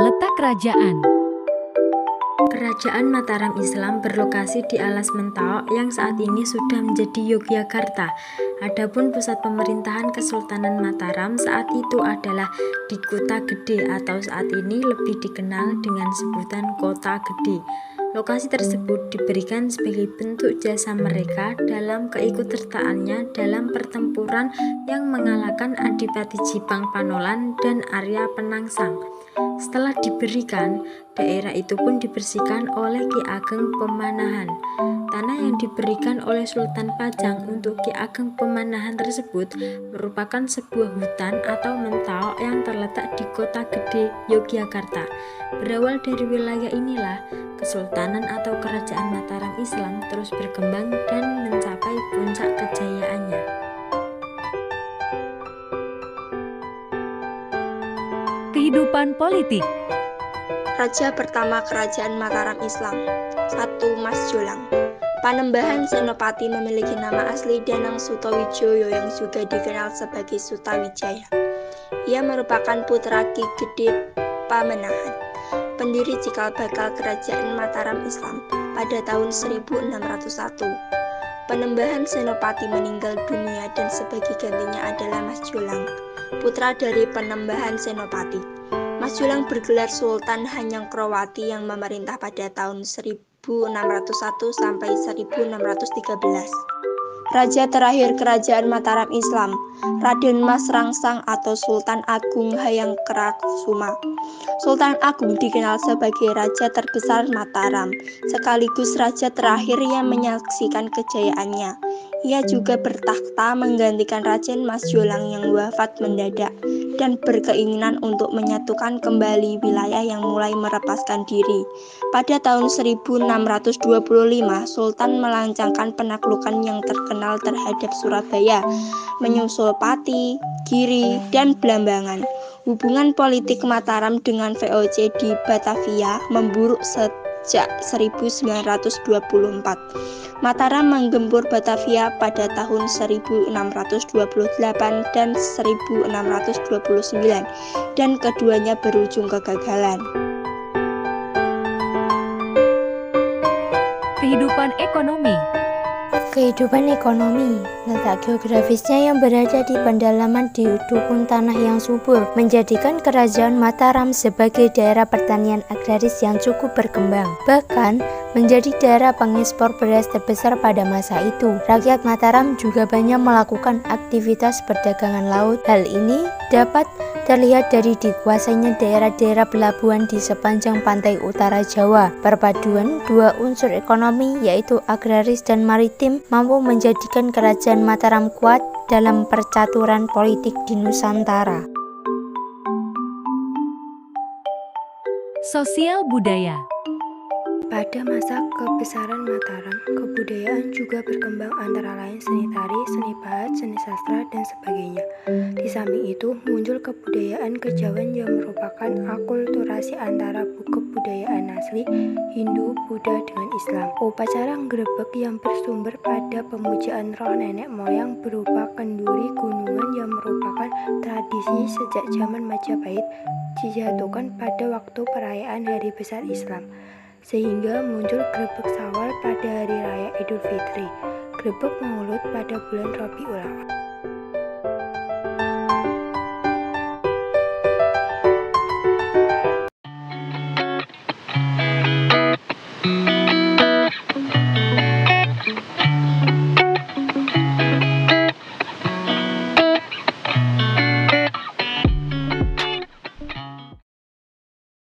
Letak kerajaan. Kerajaan Mataram Islam berlokasi di Alas Mentawai yang saat ini sudah menjadi Yogyakarta. Adapun pusat pemerintahan Kesultanan Mataram saat itu adalah di Kota Gede atau saat ini lebih dikenal dengan sebutan Kota Gede. Lokasi tersebut diberikan sebagai bentuk jasa mereka dalam keikutsertaannya dalam pertempuran yang mengalahkan Adipati Jipang Panolan dan Arya Penangsang. Setelah diberikan, daerah itu pun dibersihkan oleh Ki Ageng Pemanahan. Tanah yang diberikan oleh Sultan Pajang untuk Ki Ageng Pemanahan tersebut merupakan sebuah hutan atau mentawai yang terletak di Kota Gede, Yogyakarta. Berawal dari wilayah inilah, Kesultanan atau Kerajaan Mataram Islam terus berkembang dan mencapai puncak kejayaannya. Kehidupan politik. Raja pertama Kerajaan Mataram Islam 1. Mas Jolang. Panembahan Senopati memiliki nama asli Danang Sutawijoyo yang juga dikenal sebagai Sutawijaya. Ia merupakan putra Ki Gede Pamenahan, pendiri cikal bakal Kerajaan Mataram Islam pada tahun 1601. Panembahan Senopati meninggal dunia dan sebagai gantinya adalah Mas Jolang, putra dari Panembahan Senopati. Mas Jolang bergelar Sultan Hanyangkrawati yang memerintah pada tahun 1601 sampai 1613. Raja terakhir Kerajaan Mataram Islam, Raden Mas Rangsang atau Sultan Agung Hayangkaraksuma. Sultan Agung dikenal sebagai raja terbesar Mataram, sekaligus raja terakhir yang menyaksikan kejayaannya. Ia juga bertakhta menggantikan Raden Mas Jolang yang wafat mendadak dan berkeinginan untuk menyatukan kembali wilayah yang mulai melepaskan diri. Pada tahun 1625, Sultan melancangkan penaklukan yang terkenal terhadap Surabaya, menyusul Pati, Giri, dan Blambangan. Hubungan politik Mataram dengan VOC di Batavia memburuk sejak 1924. Mataram menggempur Batavia pada tahun 1628 dan 1629 dan keduanya berujung kegagalan. Kehidupan ekonomi. Kehidupan ekonomi, letak geografisnya yang berada di pendalaman didukung tanah yang subur, menjadikan Kerajaan Mataram sebagai daerah pertanian agraris yang cukup berkembang. Bahkan, menjadi daerah pengekspor beras terbesar pada masa itu. Rakyat Mataram juga banyak melakukan aktivitas perdagangan laut. Hal ini dapat terlihat dari dikuasainya daerah-daerah pelabuhan di sepanjang pantai utara Jawa. Perpaduan dua unsur ekonomi yaitu agraris dan maritim mampu menjadikan Kerajaan Mataram kuat dalam percaturan politik di Nusantara. Sosial budaya. Pada masa kebesaran Mataram, kebudayaan juga berkembang antara lain seni tari, seni pahat, seni sastra, dan sebagainya. Di samping itu, muncul kebudayaan kejawen yang merupakan akulturasi antara kebudayaan asli Hindu, Buddha, dengan Islam. Upacara nggerebek yang bersumber pada pemujaan roh nenek moyang berupa kenduri gunungan yang merupakan tradisi sejak zaman Majapahit dijatuhkan pada waktu perayaan Hari Besar Islam. Sehingga muncul grebek Syawal pada hari raya Idul Fitri, grebek Maulud pada bulan Rabiul Awal.